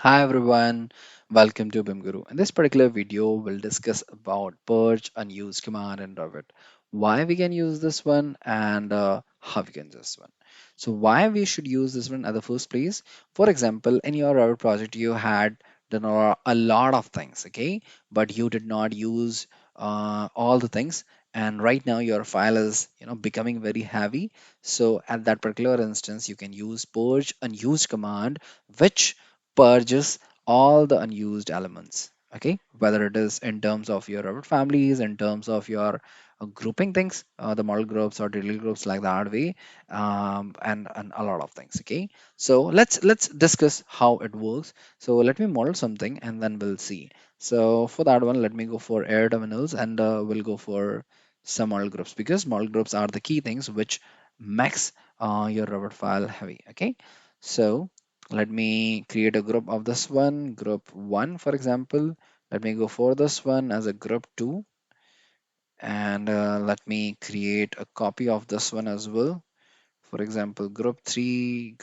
Hi everyone, welcome to BIM Guru. In this particular video, we'll discuss about purge unused command in Revit. Why we can use this one and how we can use this one. So why we should use this one at the first place? For example, in your Revit project, you had done a lot of things, okay, but you did not use all the things. And right now your file is becoming very heavy. So at that particular instance, you can use purge unused command, which purges all the unused elements, okay, whether it is in terms of your Revit families, in terms of your grouping things, the model groups or detail groups, like that way, and a lot of things, okay. So let's discuss how it works. So let me model something and then we'll see. So for that one, let me go for air terminals, and we'll go for some model groups, because model groups are the key things which makes your Revit file heavy, okay. So let me create a group of this one, group 1, for example. Let me go for this one as a group 2, and let me create a copy of this one as well. For example, group 3,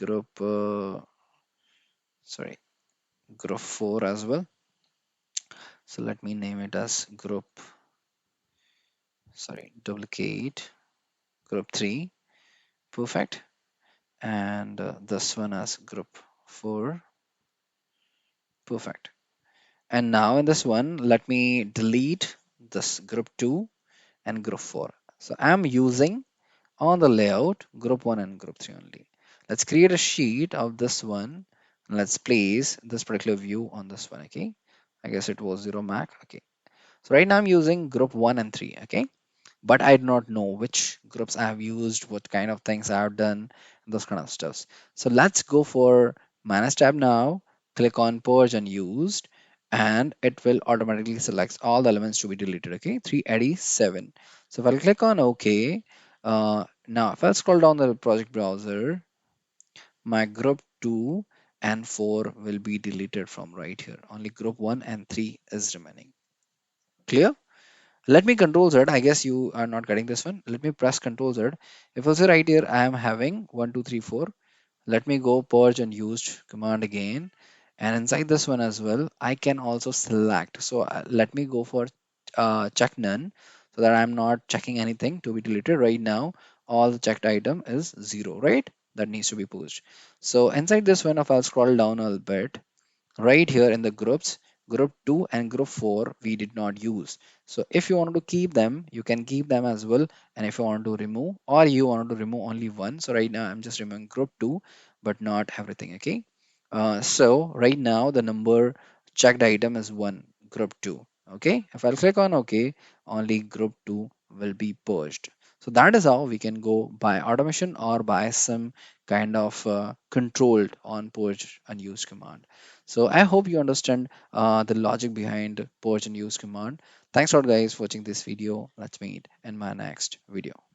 sorry, group 4 as well. So let me name it as duplicate group 3. Perfect. And this one as group 4. Perfect. And now in this one, let me delete this group 2 and group 4. So I'm using on the layout group 1 and group 3 only. Let's create a sheet of this one. Let's place this particular view on this one. Okay, I guess it was 0 Mac. Okay, so right now I'm using group 1 and 3. Okay, but I do not know which groups I have used, what kind of things I have done, those kind of stuffs. So let's go for Manage tab now, click on Purge Unused, and it will automatically select all the elements to be deleted. Okay, 387. So if I'll click on OK, now if I scroll down the project browser, my group 2 and 4 will be deleted from right here. Only group 1 and 3 is remaining. Clear? Let me control Z. I guess you are not getting this one. Let me press control Z. If also right here I am having 1, 2, 3, 4. Let me go purge unused command again. And inside this one as well, I can also select. So let me go for check none, so that I'm not checking anything to be deleted right now. All the checked item is 0, right? That needs to be purged. So inside this one, if I'll scroll down a little bit, right here in the groups, group 2 and group 4 we did not use. So if you want to keep them, you can keep them as well. And if you want to remove, or you want to remove only one, so right now I'm just removing group 2 but not everything, okay. So right now the number checked item is 1, group 2. Okay, if I'll click on OK, only group 2 will be purged. So that is how we can go by automation or by some kind of controlled on purge unused command. So I hope you understand the logic behind purge and use command. Thanks a lot guys for watching this video. Let's meet in my next video.